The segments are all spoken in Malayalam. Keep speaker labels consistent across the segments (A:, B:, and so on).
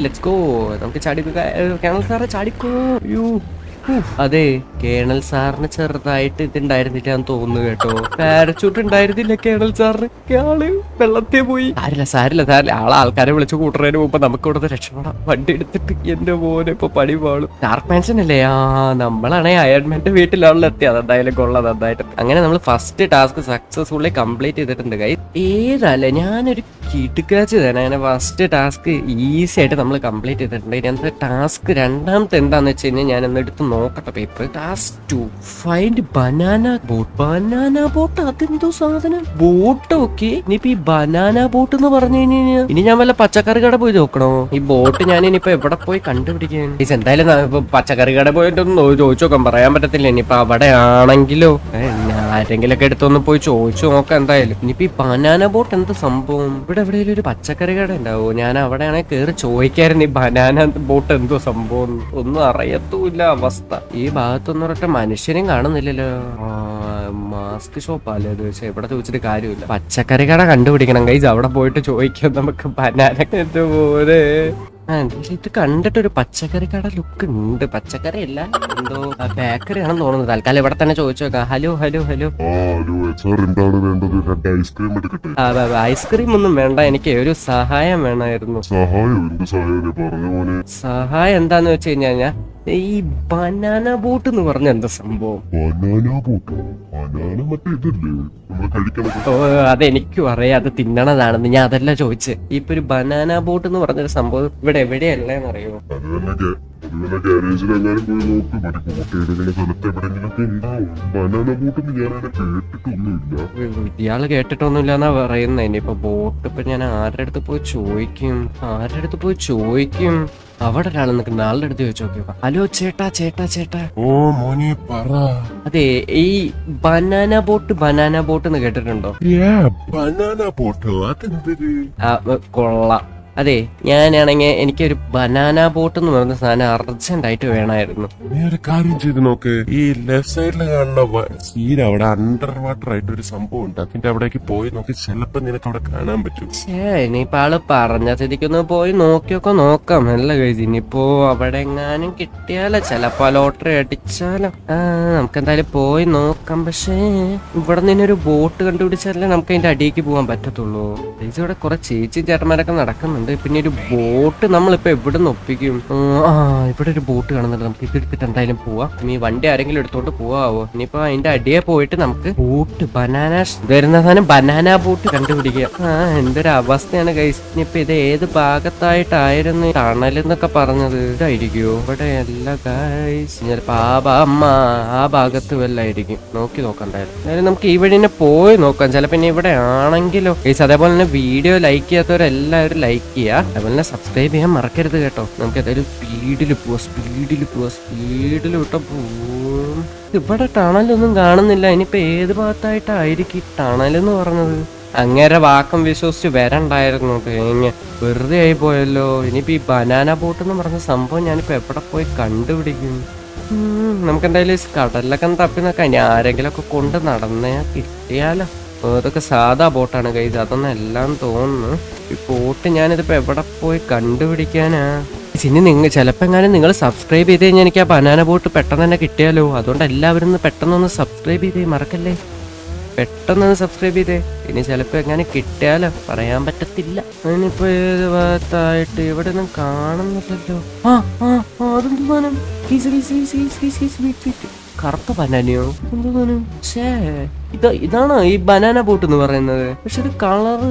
A: Let's go. നമുക്ക് ചാടിക്കുക. കേണൽ സാറെ ചാടിക്കോ. യു അതെ, കേണൽ സാറിന് ചെറുതായിട്ട് ഇതുണ്ടായിരുന്നില്ലാന്ന് തോന്നുന്നു കേട്ടോ. പാരച്ചൂട്ട് ഉണ്ടായിരുന്നില്ല കേണൽ സാറിന്. ആള് വെള്ളത്തിൽ പോയി. സാരില്ല ആൾക്കാരെ വിളിച്ചു കൂട്ടുന്നതിന് മുമ്പ് നമുക്ക് ഇവിടുന്ന് രക്ഷപ്പെടാം. വണ്ടി എടുത്തിട്ട് എന്റെ മോനെ ഇപ്പൊ പണി പാളും. ഡാർക്ക് മാൻഷൻ അല്ലേ? നമ്മളാണെ അയൺമാന്റെ വീട്ടിലാണല്ലോ എത്തിയത്. അതെന്തായാലും കൊള്ളാം നന്നായിട്ട്. അങ്ങനെ നമ്മൾ ഫസ്റ്റ് ടാസ്ക് സക്സസ്ഫുള്ളി കംപ്ലീറ്റ് ചെയ്തിട്ടുണ്ട് ഗൈസ്. ഏതല്ലേ ഞാനൊരു കിടുക്കാച്ച് തന്നെ. അങ്ങനെ ഫസ്റ്റ് ടാസ്ക് ഈസി ആയിട്ട് നമ്മൾ കംപ്ലീറ്റ് ചെയ്തിട്ടുണ്ട്. ഇനി ടാസ്ക് രണ്ടാമത്തെ എന്താന്ന് വെച്ച് കഴിഞ്ഞാൽ ഞാൻ ഒന്ന് എടുത്ത് നോക്കട്ടെ paper. Task 2 find banana boat. Banana boat അതെന്തോ സാധനം? Boat okay. ഇനിയിപ്പോ ഈ ബനാന ബോട്ട് എന്ന് പറഞ്ഞു കഴിഞ്ഞാൽ ഇനി ഞാൻ വല്ല പച്ചക്കറി കട പോയി നോക്കണോ? ഈ ബോട്ട് ഞാൻ ഇനിയിപ്പോ എവിടെ പോയി കണ്ടുപിടിക്കാൻ? എന്തായാലും പച്ചക്കറി കട പോയിട്ടൊന്ന് ചോദിച്ചു നോക്കാൻ പറയാൻ പറ്റത്തില്ല. ഇനിയിപ്പോ അവിടെ ആണെങ്കിലോ ആരെങ്കിലും ഒക്കെ എടുത്തൊന്ന് പോയി ചോദിച്ചു നോക്കാം എന്തായാലും. ഇനിയിപ്പോ ഈ ബനാന ബോട്ട് എന്ത് സംഭവം? ഇവിടെ എവിടെയെങ്കിലും ഒരു പച്ചക്കറി കട ഉണ്ടാവോ? ഞാൻ അവിടെയാണെങ്കിൽ കയറി ചോദിക്കായിരുന്നു ഈ ബനാന ബോട്ട് എന്തോ സംഭവം. ഒന്നും അറിയത്തൂല്ല അവസ്ഥ. ഈ ഭാഗത്തൊന്നും ഒരൊറ്റ മനുഷ്യനും കാണുന്നില്ലല്ലോ. മാസ്ക് ഷോപ്പല്ലേ അത്? പക്ഷെ ഇവിടെ ചോദിച്ചിട്ട് കാര്യമില്ല. പച്ചക്കറി കട കണ്ടുപിടിക്കണം ഗൈസ്. അവിടെ പോയിട്ട് ചോദിക്കാം നമുക്ക് ബനാന പോലെ. ഇത് കണ്ടിട്ടൊരു പച്ചക്കറി കട ലുക്ക് ഉണ്ട്. പച്ചക്കറി അല്ല, എന്തോ ബേക്കറി ആണെന്ന് തോന്നുന്നത്. തൽക്കാലം ഇവിടെ തന്നെ ചോദിച്ചു നോക്കാം. ഹലോ ഐസ്ക്രീം ഒന്നും വേണ്ട, എനിക്ക് ഒരു സഹായം വേണമായിരുന്നു. സഹായം എന്താന്ന് വെച്ച് കഴിഞ്ഞാ ഈ ബനാന ബോട്ട് എന്ന് പറഞ്ഞ എന്താ സംഭവം? അതെനിക്കും അറിയാം, അത് തിന്നണതാണെന്ന്. ഞാൻ അതല്ല ചോദിച്ചത്. ഇപ്പൊ ഒരു ബനാന ബോട്ട് എന്ന് പറഞ്ഞൊരു സംഭവം ഇവിടെ എവിടെയല്ലേന്നറിയോ? ഇയാള് കേട്ടിട്ടൊന്നുമില്ല എന്നാ പറയുന്നത്. ഇനിയിപ്പൊ ബോട്ട് ഇപ്പൊ ഞാൻ ആരുടെ അടുത്ത് പോയി ചോദിക്കും? അവിടെ ഒരാൾ നിൽക്കുന്ന ആളുടെ അടുത്ത് ചോദിച്ചു നോക്കിയോ. ഹലോ ചേട്ടാ.
B: ഓ മോനെ പറ.
A: അതെ, ഈ ബനാന ബോട്ട് എന്ന് കേട്ടിട്ടുണ്ടോ?
B: ബനാന ബോട്ടോ? അതെന്തൊരു
A: കൊള്ളാം. അതെ, ഞാനാണെങ്കിൽ എനിക്കൊരു ബനാന ബോട്ട് എന്ന് പറയുന്ന സാധനം അർജന്റ് ആയിട്ട് വേണമായിരുന്നു.
B: നീ ഒരു കാര്യം ചെയ്ത് നോക്ക്. ഈ ലെഫ്റ്റ് സൈഡിൽ കാണുന്ന സീൻ അവിടെ അണ്ടർ വാട്ടർ ആയിട്ട് ഒരു സംഭവം ഉണ്ട്. അതിന്റെ അവിടേക്ക് പോയി നോക്കി, ചിലപ്പോ നിനക്ക് അവിടെ കാണാൻ പറ്റും.
A: ഇനിയിപ്പോ ആള് പറഞ്ഞ സ്ഥിതിക്കൊന്ന് പോയി നോക്കാം. നല്ല കഴിച്ച് ഇനിയിപ്പോ അവിടെ എങ്ങാനും കിട്ടിയാലോ, ചിലപ്പോ ലോട്ടറി അടിച്ചാലോ. നമുക്ക് എന്തായാലും പോയി നോക്കാം. പക്ഷേ ഇവിടെ നിന്നൊരു ബോട്ട് കണ്ടുപിടിച്ചാലേ നമുക്ക് അതിന്റെ അടിയിലേക്ക് പോകാൻ പറ്റത്തുള്ളൂ. ഇവിടെ കുറെ ചേച്ചി ചേട്ടന്മാരൊക്കെ നടക്കുന്നുണ്ട്. പിന്നെ ഒരു ബോട്ട് നമ്മളിപ്പോ എവിടെ നിന്ന് ഒപ്പിക്കും? ഇവിടെ ഒരു ബോട്ട് കാണുന്നുണ്ട്. നമുക്ക് ഇത് എടുത്തിട്ട് എന്തായാലും പോവാം. ഈ വണ്ടി ആരെങ്കിലും എടുത്തോണ്ട് പോവാവോ? ഇനിയിപ്പോ അതിന്റെ അടിയെ പോയിട്ട് നമുക്ക് ബോട്ട് വരുന്ന സാധനം ബനാന ബോട്ട് കണ്ടുപിടിക്കുക. എന്തൊരു അവസ്ഥയാണ് ഗൈസ്. ഇനിയിപ്പോ ഇത് ഏത് ഭാഗത്തായിട്ടായിരുന്നു ടണൽ എന്നൊക്കെ പറഞ്ഞത്? ഇതായിരിക്കുമോ? ഇവിടെ അല്ല ഗൈസ്, ചിലപ്പോ ആ ഭാഗത്ത് വല്ലായിരിക്കും. നോക്കാം എന്തായാലും നമുക്ക് ഈ വഴി തന്നെ പോയി നോക്കാം. ചിലപ്പോ ഇനി ഇവിടെ ആണെങ്കിലോ ഗൈസ്. അതേപോലെ തന്നെ വീഡിയോ ലൈക്ക് ചെയ്യാത്തവരെല്ലാവരും ലൈക്ക് ചെയ്യുക. അതുപോലെ തന്നെ സബ്സ്ക്രൈബ് ചെയ്യാൻ മറക്കരുത് കേട്ടോ. നമുക്ക് എന്തായാലും സ്പീഡിൽ വിട്ടോ പോവും. ഇവിടെ ടണലൊന്നും കാണുന്നില്ല. ഇനിയിപ്പോ ഏത് ഭാഗത്തായിട്ടായിരിക്കും ടണൽ എന്ന് പറഞ്ഞത്? അങ്ങേരെ വാക്കം വിശ്വസിച്ച് വരണ്ടായിരുന്നു. വെറുതെ ആയി പോയല്ലോ. ഇനിയിപ്പോ ഈ ബനാന ബോട്ട് എന്ന് പറഞ്ഞ സംഭവം ഞാനിപ്പോ എവിടെ പോയി കണ്ടുപിടിക്കും? നമുക്ക് എന്തായാലും കടലിലൊക്കെ തപ്പി നോക്കാം. ഇനി ആരെങ്കിലും ഒക്കെ കൊണ്ട് നടന്നേ കിട്ടിയാലോ. അതൊക്കെ സാധാ ബോട്ടാണ് ഗൈസ്, അതൊന്നും എല്ലാം തോന്നുന്നു. ഈ ബോട്ട് ഞാനിതിപ്പോ എവിടെ പോയി കണ്ടുപിടിക്കാനാ? ഇനി ചിലപ്പോ എങ്ങാനും നിങ്ങൾ സബ്സ്ക്രൈബ് ചെയ്ത് കഴിഞ്ഞാൽ എനിക്ക് ആ ബനാന ബോട്ട് പെട്ടെന്ന് തന്നെ കിട്ടിയാലോ. അതുകൊണ്ട് എല്ലാവരും പെട്ടെന്നൊന്ന് സബ്സ്ക്രൈബ് ചെയ്തേ, മറക്കല്ലേ. പെട്ടെന്നൊന്ന് സബ്സ്ക്രൈബ് ചെയ്തേ. ഇനി ചിലപ്പോ എങ്ങനെ കിട്ടിയാലോ പറയാൻ പറ്റത്തില്ല. അതിനിപ്പോ ഏത് ഭാഗത്തായിട്ട് ഇവിടെ ഒന്നും കാണുന്നില്ലല്ലോ. അതെന്ത് സാധനം? കറുത്ത ബനാനയോ? എന്താണ്? ഇതാണോ ഈ ബനാന ബോട്ട് എന്ന് പറയുന്നത്? പക്ഷെ ഇത് കളറ്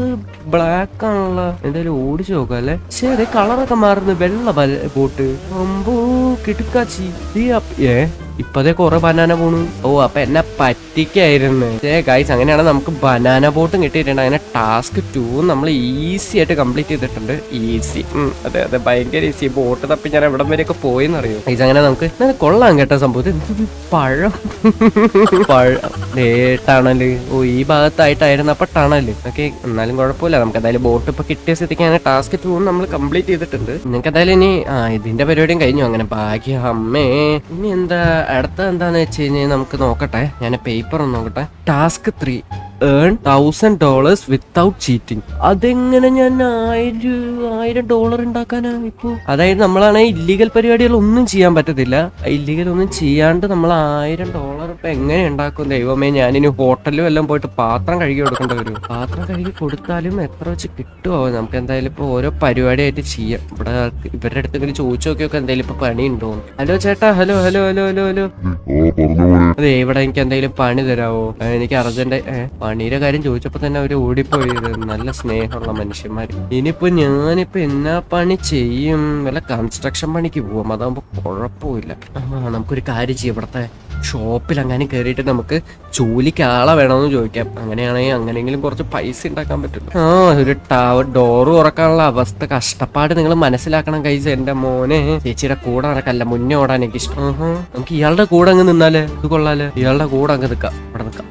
A: ബ്ലാക്ക് ആണല്ലോ. എന്തായാലും ഓടിച്ചു നോക്കാം അല്ലേ. ശരി, കളറൊക്കെ മാറുന്നു. വെള്ള ബോട്ട്. അമ്പോ കിടുക്കാച്ചി. ഇപ്പതേ കുറെ ബനാന പോണു. അപ്പൊ എന്നെ പറ്റിക്കായിരുന്നു. ഗൈസ്, അങ്ങനെയാണ് നമുക്ക് ബനാന ബോട്ടും കിട്ടിയിട്ടുണ്ട്. അങ്ങനെ ടാസ്ക് 2 നമ്മൾ ഈസി ആയിട്ട് കംപ്ലീറ്റ് ചെയ്തിട്ടുണ്ട്. ഈസി, അതെ ഭയങ്കര ഈസി. ബോട്ട് തപ്പി ഞാൻ എവിടം വരെയൊക്കെ പോയെന്നറിയോ ഗൈസ്. അങ്ങനെ നമുക്ക് കൊള്ളാം കേട്ടോ സംഭവം. എന്തൊരു പഴം ടണല്. ഈ ഭാഗത്തായിട്ടായിരുന്നു അപ്പൊ ടണല്. ഓക്കെ, എന്നാലും കുഴപ്പമില്ല. നമുക്ക് എന്തായാലും ബോട്ട് ഇപ്പൊ കിട്ടിയ സ്ഥിതിക്ക് ടാസ്ക് 2 നമ്മൾ കംപ്ലീറ്റ് ചെയ്തിട്ടുണ്ട്. നിങ്ങൾക്ക് എന്തായാലും ഇനി ഇതിന്റെ പരിപാടിയും കഴിഞ്ഞു. അങ്ങനെ ഭാഗ്യം അമ്മേ. ഇനി എന്താ അടുത്ത എന്താന്ന് വെച്ച് കഴിഞ്ഞാൽ നമുക്ക് നോക്കട്ടെ. ഞാൻ പേപ്പർ ഒന്ന് നോക്കട്ടെ. Task 3 earn $1,000 without cheating. അതെങ്ങനെ ഞാൻ $1,000 ഉണ്ടാക്കാനാ ഇപ്പൊ? അതായത് നമ്മളാണെങ്കിൽ ഇല്ലീഗൽ പരിപാടികൾ ഒന്നും ചെയ്യാൻ പറ്റത്തില്ല. ഇല്ലീഗൽ ഒന്നും ചെയ്യാണ്ട് നമ്മൾ $1,000 ഇപ്പൊ എങ്ങനെ ഉണ്ടാക്കും ദൈവമേ? ഞാനിനി ഹോട്ടലിലും എല്ലാം പോയിട്ട് പാത്രം കഴുകി കൊടുക്കേണ്ടി വരും. പാത്രം കഴുകി കൊടുത്താലും എത്ര വെച്ച് കിട്ടുമോ? നമുക്ക് എന്തായാലും ഇപ്പൊ ഓരോ പരിപാടിയായിട്ട് ചെയ്യാം. ഇവിടെ ഇവരുടെ അടുത്ത് ചോദിച്ചു നോക്കിയൊക്കെ എന്തായാലും ഇപ്പൊ പണി ഉണ്ടോ? ഹലോ ചേട്ടാ, hello hello hello hello hello. അതെ, ഇവിടെ എനിക്ക് എന്തെങ്കിലും പണി തരാവോ? എനിക്ക് അർജന്റ് പണിയുടെ കാര്യം ചോദിച്ചപ്പോ തന്നെ അവര് ഓടിപ്പോയത്. നല്ല സ്നേഹമുള്ള മനുഷ്യന്മാര്. ഇനിയിപ്പോ ഞാനിപ്പോ എന്നാ പണി ചെയ്യും? വല്ല കൺസ്ട്രക്ഷൻ പണിക്ക് പോവാം, അതാകുമ്പോ കുഴപ്പമില്ല. നമുക്കൊരു കാര്യം ചെയ്യാം, ഇവിടത്തെ ഷോപ്പിൽ അങ്ങനെ കയറിയിട്ട് നമുക്ക് ജോലിക്ക് ആളെ വേണമെന്ന് ചോദിക്കാം. അങ്ങനെയാണെങ്കിൽ അങ്ങനെയെങ്കിലും കുറച്ച് പൈസ ഉണ്ടാക്കാൻ പറ്റും. ഒരു ഡോറ് തുറക്കാനുള്ള അവസ്ഥ, കഷ്ടപ്പാട് നിങ്ങൾ മനസ്സിലാക്കണം കൈസ്. എന്റെ മോനെ ചേച്ചിയുടെ കൂടെ നടക്കല്ല, മുന്നേ ഓടാൻ എനിക്ക് ഇഷ്ടം. നമുക്ക് ഇയാളുടെ കൂടെ അങ്ങ് നിന്നാലേ ഇത് കൊള്ളാല്. ഇയാളുടെ കൂടെ അങ്ങ് നിൽക്കാം, ഇവിടെ നിൽക്കാം.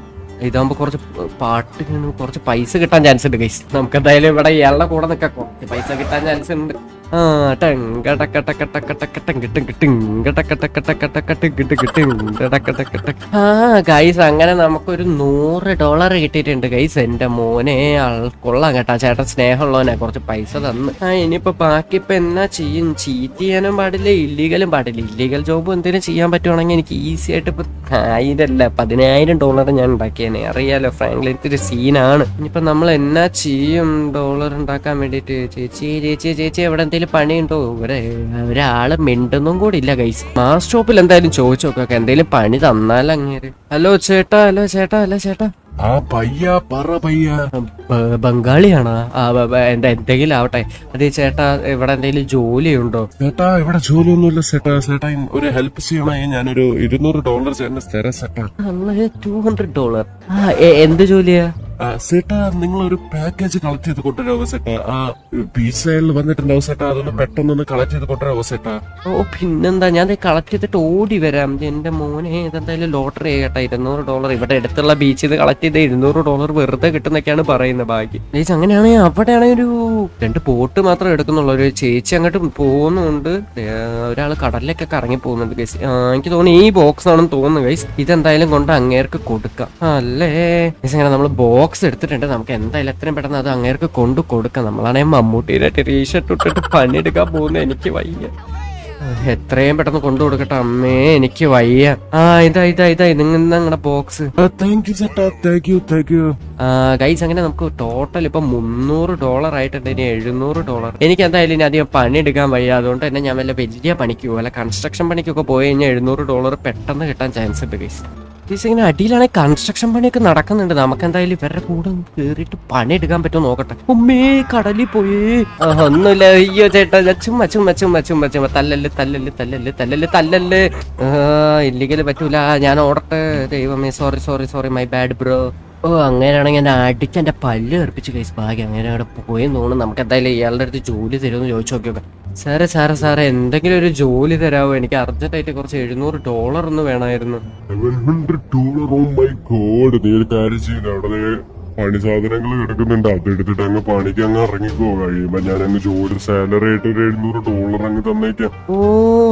A: ഇതാകുമ്പോ കുറച്ച് പാട്ടിന് കുറച്ച് പൈസ കിട്ടാൻ ചാൻസ് ഉണ്ട് ഗൈസ്. നമുക്ക് എന്തായാലും ഇവിടെ ഇയാളുടെ കൂടെ നിൽക്കാം, കുറച്ച് പൈസ കിട്ടാൻ ചാൻസ് ഉണ്ട്. ഗൈസ് അങ്ങനെ നമുക്കൊരു $100 കിട്ടിയിട്ടുണ്ട് ഗൈസ്. എന്റെ മോനെ കൊള്ളാം കേട്ടാ, ചേട്ടൻ സ്നേഹമുള്ളവനെ കുറച്ച് പൈസ തന്ന്. ഇനിയിപ്പോ ബാക്കി ഇപ്പൊ എന്നാ ചെയ്യും? ചീറ്റ് ചെയ്യാനും പാടില്ല, ഇല്ലീഗലും പാടില്ല. ഇല്ലീഗൽ ജോബ് എന്തെങ്കിലും ചെയ്യാൻ പറ്റുവാണെങ്കിൽ എനിക്ക് ഈസി ആയിട്ട് ഇപ്പൊ $1,000 ഞാൻ ഉണ്ടാക്കിയേനെ. അറിയാലോ ഫ്രാങ്ക്ലിൻ ഇത്തിരി സീനാണ്. ഇനിയിപ്പോ നമ്മൾ എന്നാ ചെയ്യും ഡോളർ ഉണ്ടാക്കാൻ വേണ്ടിട്ട്? ചേച്ചി ചേച്ചി ചേച്ചി എവിടെ എന്തെങ്കിലും പണിയുണ്ടോ? ഇവിടെ ഒരാള് മിണ്ടുന്നും കൂടി ഇല്ല ഗൈസ്. മാസ് ഷോപ്പിൽ എന്തായാലും ചോദിച്ചു നോക്കാം, എന്തെങ്കിലും പണി തന്നാൽ അങ്ങേര്. ഹലോ ചേട്ടാ, ഹലോ ചേട്ടാ, ഹലോ ചേട്ടാ. ബംഗാളിയാണോ? എന്തെങ്കിലും ആവട്ടെ. അതെ ചേട്ടാ, ഇവിടെ എന്തെങ്കിലും ജോലിയുണ്ടോ?
B: ചേട്ടാ ഇവിടെ ജോലിയൊന്നുമില്ല ചേട്ടാ. ചേട്ടാ ഒരു ഹെൽപ്പ് ചെയ്യണേ, ഞാനൊരു $200 ചേട്ടന് തരാം ചേട്ടാ.
A: $200? എന്ത് ജോലിയാ?
B: ചേട്ടാ നിങ്ങളൊരു പാക്കേജ് കളക്ട് ചെയ്ത് കൊണ്ടുവരാവോ ചേട്ടാ? ആ പിസയിൽ വന്നിട്ടുണ്ടാവും ചേട്ടാ, അതൊന്ന് പെട്ടെന്നൊന്ന് കളക്ട് ചെയ്ത് കൊണ്ടുവരാവോ ചേട്ടാ?
A: പിന്നെന്താ, ഞാൻ കളക്ട് ചെയ്തിട്ട് ഓടി വരാം. എന്റെ മോനെ ഇതെന്തായാലും ലോട്ടറി കേട്ടാ. $200 ഇവിടെ അടുത്തുള്ള ബീച്ചിൽ നിന്ന് കളക്ട് ചെയ്ത് $200 വെറുതെ കിട്ടുന്നൊക്കെയാണ് പറയുന്നത്. ബാക്കി ചേച്ചി അങ്ങനെയാണെങ്കിൽ അവിടെയാണെങ്കിൽ ഒരു 2 ബോട്ട് മാത്രം എടുക്കുന്നുള്ളൂ. ഒരു ചേച്ചി അങ്ങോട്ട് പോകുന്നുണ്ട്, ഒരാൾ കടലിലേക്കൊക്കെ ഇറങ്ങി പോകുന്നുണ്ട് ഗൈസ്. എനിക്ക് തോന്നുന്നു ഈ ബോക്സ് ആണെന്ന് തോന്നുന്നു ഗൈസ്. ഇതെന്തായാലും കൊണ്ട് അങ്ങേർക്ക് കൊടുക്കാം അല്ലേ? അങ്ങനെ നമ്മൾ ബോക്സ് എടുത്തിട്ടുണ്ട്. നമുക്ക് എന്തായാലും എത്രയും പെട്ടെന്ന് അത് അങ്ങേർക്ക് കൊണ്ട് കൊടുക്കാം. നമ്മളാണെങ്കിൽ മമ്മൂട്ടിയുടെ ടീഷർട്ട് ഇട്ടിട്ട് പണിയെടുക്കാൻ പോകുന്നത്. എനിക്ക് വയ്യ, എത്രയും പെട്ടെന്ന് കൊണ്ടു കൊടുക്കട്ടെ. അമ്മേ എനിക്ക് വയ്യ. ഇതാ നിങ്ങളുടെ ബോക്സ്. ഗൈസ് അങ്ങനെ നമുക്ക് ടോട്ടൽ ഇപ്പൊ $300 ആയിട്ടുണ്ട്. ഇനി $700. എനിക്ക് എന്തായാലും ഇനി അധികം പണിയെടുക്കാൻ വയ്യ. അതുകൊണ്ട് തന്നെ ഞാൻ വലിയ പണിക്ക് പോകും, അല്ല കൺസ്ട്രക്ഷൻ പണിക്കൊക്കെ പോയി കഴിഞ്ഞാൽ $700 പെട്ടെന്ന് കിട്ടാൻ ചാൻസ് ഉണ്ട് ഗൈസ്. ഇങ്ങനെ അടിയിലാണെങ്കിൽ കൺസ്ട്രക്ഷൻ പണിയൊക്കെ നടക്കുന്നുണ്ട്. നമുക്ക് എന്തായാലും ഇവരുടെ കൂടെ കേറിയിട്ട് പണിയെടുക്കാൻ പറ്റുമോ നോക്കട്ടെ. ഉമ്മേ കടലിൽ പോയേ. ഒന്നുമില്ല, അയ്യോ ചേട്ടാ, ചുമ്മ തല്ലല്ലേ. ഇല്ലെങ്കിൽ പറ്റൂല, ഞാൻ ഓടട്ടെ. ദൈവമേ, സോറി മൈ ബാഡ് ബ്രോ. അങ്ങനെയാണെങ്കിൽ ഞാൻ അടിച്ച് എന്റെ പല്ല് കറുപ്പിച്ച് കൈസ്. ഭാഗ്യം അങ്ങനെ അവിടെ പോയെന്ന് തോന്നുന്നു. നമുക്ക് എന്തായാലും ഇയാളുടെ അടുത്ത് ജോലി തരുമെന്ന് ചോദിച്ചു നോക്കിയോക്കെ. സാറേ എന്തെങ്കിലും ഒരു ജോലി തരാമോ? എനിക്ക് അർജന്റായിട്ട് കുറച്ച് $700 ഒന്ന് വേണമായിരുന്നു.
B: പണി സാധനങ്ങൾ കിടക്കുന്നുണ്ട്, അതെടുത്തിട്ട് അങ്ങ് പണിക്ക് അങ്ങ് ഇറങ്ങിക്കോ. കഴിയുമ്പോ ഞാൻ അങ്ങ് ജോലി സാലറി ആയിട്ട് ഒരു $700 അങ്ങ് തന്നേക്കാം.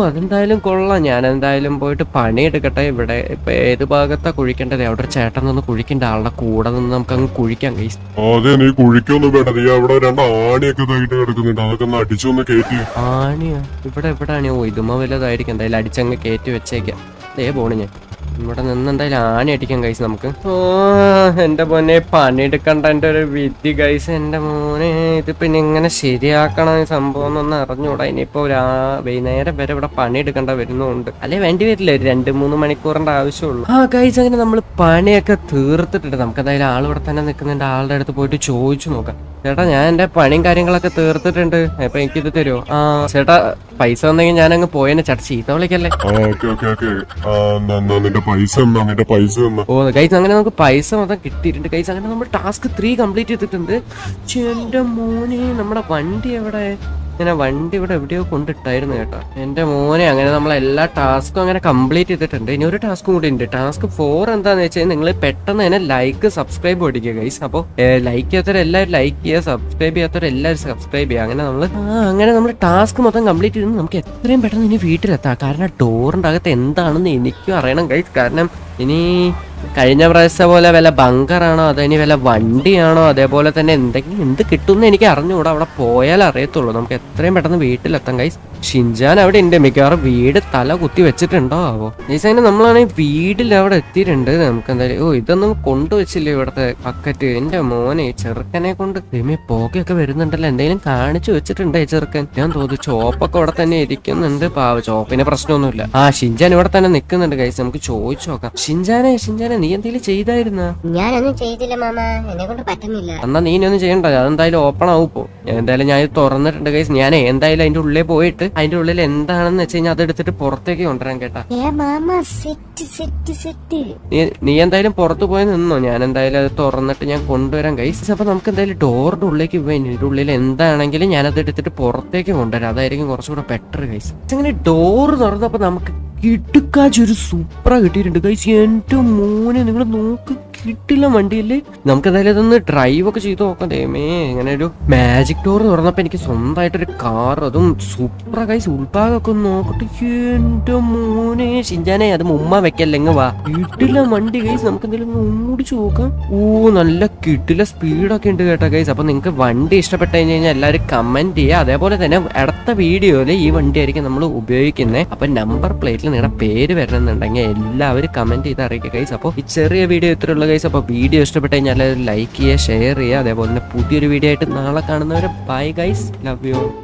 A: അതെന്തായാലും കൊള്ളാം. ഞാൻ എന്തായാലും പോയിട്ട് പണി എടുക്കട്ടെ. ഇവിടെ ഇപ്പൊ ഏത് ഭാഗത്താ കുഴിക്കേണ്ടത്? അവിടെ ഒരു ചേട്ടൻ നിന്ന് കുഴിക്കേണ്ട ആളുടെ കൂടെ നിന്ന് നമുക്ക് അങ്ങ് കുഴിക്കാം ഗൈസ്.
B: അതെ, നീ കുഴിക്കൊന്നും വേണ്ട. നീ അവിടെ 2 ആണിയൊക്കെ ഇതായിട്ട് കിടക്കുന്നുണ്ട്, അതൊക്കെ ഒന്ന് അടിച്ചൊന്ന് കയറ്റി.
A: ആണിയോ? ഇവിടെ ഇതുമ വലുതായിരിക്കും. എന്തായാലും അടിച്ചങ്ങ് കയറ്റി വെച്ചേക്കാം. പോണു ഞാൻ ഇവിടെ നിന്ന് എന്തായാലും ആണി അടിക്കാം ഗൈസ് നമുക്ക്. എന്റെ മോനെ പണിയെടുക്കണ്ട എന്റെ ഒരു വിധി ഗൈസ്. എന്റെ മോനെ ഇത് പിന്നെ ഇങ്ങനെ ശരിയാക്കണം ഈ സംഭവം എന്നൊന്നും അറിഞ്ഞൂടാ. ഇനിയിപ്പോ വൈകുന്നേരം വരെ ഇവിടെ പണിയെടുക്കേണ്ട വരുന്നുണ്ട്. അല്ലെ വേണ്ടി വരില്ല, ഒരു 2-3 മണിക്കൂറിന്റെ ആവശ്യമുള്ളൂ. ഗൈസ് അങ്ങനെ നമ്മൾ പണിയൊക്കെ തീർത്തിട്ടുണ്ട്. നമുക്ക് എന്തായാലും ആൾ ഇവിടെ തന്നെ നിൽക്കുന്നുണ്ട്. ആളുടെ അടുത്ത് പോയിട്ട് ചോദിച്ചു നോക്കാം. ചേട്ടാ ഞാൻ എന്റെ പണിയും കാര്യങ്ങളൊക്കെ തീർത്തിട്ടുണ്ട്, അപ്പൊ എനിക്കിത് തരുമോ? ചേട്ടാ പൈസ വന്നെങ്കിൽ ഞാൻ അങ്ങ് പോയേനെ. ചേട്ടാ ചീത്ത വിളിക്കല്ലേ. ഗൈസ് അങ്ങനെ നമുക്ക് പൈസ മൊത്തം കിട്ടിയിട്ടുണ്ട് ഗൈസ്. അങ്ങനെ നമ്മൾ ടാസ്ക് 3 കംപ്ലീറ്റ് ചെയ്തിട്ടുണ്ട്. എന്റെ മോനെ നമ്മുടെ വണ്ടി എവിടെ? ഇങ്ങനെ വണ്ടി ഇവിടെ എവിടെയോ കൊണ്ടിട്ടായിരുന്നു കേട്ടോ എന്റെ മോനെ. അങ്ങനെ നമ്മൾ എല്ലാ ടാസ്കും അങ്ങനെ കംപ്ലീറ്റ് ചെയ്തിട്ടുണ്ട്. ഇനി ഒരു ടാസ്കും കൂടി ഉണ്ട്. ടാസ്ക് 4 എന്താന്ന് വെച്ചാൽ നിങ്ങൾ പെട്ടെന്ന് തന്നെ ലൈക്ക് സബ്സ്ക്രൈബ് ഓടിക്കുക ഗൈസ്. അപ്പോൾ ലൈക്ക് ചെയ്യാത്തവരെല്ലാവരും ലൈക്ക് ചെയ്യുക, സബ്സ്ക്രൈബ് ചെയ്യാത്തവരെല്ലാവരും സബ്സ്ക്രൈബ് ചെയ്യുക. അങ്ങനെ നമ്മൾ ടാസ്ക് മൊത്തം കംപ്ലീറ്റ് ചെയ്ത് നമുക്ക് എത്രയും പെട്ടെന്ന് ഇനി വീട്ടിലെത്താം. കാരണം ഡോറിൻ്റെ അകത്ത് എന്താണെന്ന് എനിക്കും അറിയണം ഗൈസ്. കാരണം ഇനി കഴിഞ്ഞ പ്രാവശ്യത്തെ പോലെ വല്ല ബങ്കറാണോ അതോ ഇനി വല്ല വണ്ടിയാണോ അതേപോലെ തന്നെ എന്തെങ്കിലും എന്ത് കിട്ടുമെന്ന് എനിക്ക് അറിഞ്ഞുകൂടാ. അവിടെ പോയാൽ അറിയത്തുള്ളൂ. നമുക്ക് എത്രയും പെട്ടെന്ന് വീട്ടിലെത്താം ഗൈസ്. ഷിൻജാൻ അവിടെ ഉണ്ട്. മിക്കവാറും വീട് തല കുത്തി വെച്ചിട്ടുണ്ടോ ആവോ. അങ്ങനെ നമ്മളാണെങ്കിൽ വീട്ടിൽ അവിടെ എത്തിയിട്ടുണ്ട്. നമുക്ക് എന്തായാലും ഇതൊന്നും കൊണ്ടുവച്ചില്ലേ ഇവിടത്തെ ബക്കറ്റ്. എന്റെ മോനെ ചെറുക്കനെ കൊണ്ട് പോകയൊക്കെ വരുന്നുണ്ടല്ലോ. എന്തെങ്കിലും കാണിച്ചു വെച്ചിട്ടുണ്ടേ ചെറുക്കൻ. ഞാൻ തോന്നുന്നു ചോപ്പൊക്കെ ഇവിടെ തന്നെ ഇരിക്കുന്നുണ്ട്. ചോപ്പിന് പ്രശ്നമൊന്നുമില്ല. ഷിൻജാൻ ഇവിടെ തന്നെ നിൽക്കുന്നുണ്ട് ഗൈസ്. നമുക്ക് ചോദിച്ചു നോക്കാം. ഷിൻജാനെ നീ എന്തെങ്കിലും ചെയ്തായിരുന്ന?
C: ഞാനൊന്നും ചെയ്തില്ല മാമ, എന്നെ കൊണ്ട് പറ്റുന്നില്ല.
A: എന്നാ നീ ഒന്നും ചെയ്യണ്ട. അതെന്തായാലും ഓപ്പൺ ആവുമ്പോ എന്തായാലും ഞാൻ ഇത് തുറന്നിട്ടുണ്ട് ഗൈസ്. ഞാൻ എന്തായാലും അതിന്റെ ഉള്ളിൽ പോയിട്ട് അതിന്റെ ഉള്ളിൽ എന്താണെന്ന് വെച്ച് കഴിഞ്ഞാൽ അതെടുത്തിട്ട് പുറത്തേക്ക് കൊണ്ടുവരാൻ കേട്ടാ. നീ എന്തായാലും പുറത്ത് പോയി നിന്നോ. ഞാൻ എന്തായാലും അത് തുറന്നിട്ട് ഞാൻ കൊണ്ടുവരാൻ ഗൈസ്. അപ്പൊ നമുക്ക് എന്തായാലും ഡോറിന്റെ ഉള്ളിലേക്ക് പോയി ഇതിന്റെ ഉള്ളിൽ എന്താണെങ്കിലും ഞാൻ അത് എടുത്തിട്ട് പുറത്തേക്ക് കൊണ്ടുവരാം. അതായിരിക്കും കുറച്ചുകൂടെ ബെറ്റർ ഗൈസ്. അങ്ങനെ ഡോറ് തുറന്നപ്പോ നമുക്ക് കിട്ടുക്കാച്ചൊരു സൂപ്പറ കിട്ടിയിട്ടുണ്ട് ഗൈസ്. എന്റെ മോനെ നിങ്ങൾ നോക്ക്, കിട്ടില്ല വണ്ടിയല്ലേ. നമുക്ക് എന്തായാലും ഇതൊന്ന് ഡ്രൈവ് ഒക്കെ ചെയ്ത് നോക്കാം. ദൈവമേ, ഇങ്ങനെ ഒരു മാജിക് ഡോർ തുറന്നപ്പോ എനിക്ക് സ്വന്തമായിട്ടൊരു കാർ, അതും സൂപ്പറ ഗൈസ്. ഉൾഭാഗമൊക്കെ ഒന്ന് നോക്കട്ടെ. എന്റെ മോനെ ഷിൻജാനെ അത് മുമ്മ വെക്കല്ലെങ്കിൽ വാ. കിട്ടില്ല വണ്ടി ഗൈസ്. നമുക്ക് എന്തെങ്കിലും ഓടിച്ചു നോക്കാം. നല്ല കിട്ടില്ല സ്പീഡൊക്കെ ഉണ്ട് കേട്ടോ ഗൈസ്. അപ്പൊ നിങ്ങൾക്ക് വണ്ടി ഇഷ്ടപ്പെട്ട് കഴിഞ്ഞാൽ എല്ലാവരും കമന്റ് ചെയ്യുക. അതേപോലെ തന്നെ അടുത്ത വീഡിയോയിൽ ഈ വണ്ടി ആയിരിക്കും നമ്മൾ ഉപയോഗിക്കുന്നത്. അപ്പൊ നമ്പർ പ്ലേറ്റിൽ നിങ്ങളുടെ പേര് വരണമെന്നുണ്ടെങ്കിൽ എല്ലാവരും കമന്റ് ചെയ്ത് അറിയിക്കുക ഗൈസ്. അപ്പോൾ ഈ ചെറിയ വീഡിയോ ഇത്രയുള്ള ഗൈസ്. അപ്പോൾ വീഡിയോ ഇഷ്ടപ്പെട്ട് കഴിഞ്ഞാൽ ലൈക്ക് ചെയ്യുക, ഷെയർ ചെയ്യുക. അതേപോലെ തന്നെ പുതിയൊരു വീഡിയോ ആയിട്ട് നാളെ കാണുന്നവരെ ബൈ ഗൈസ്. Love you.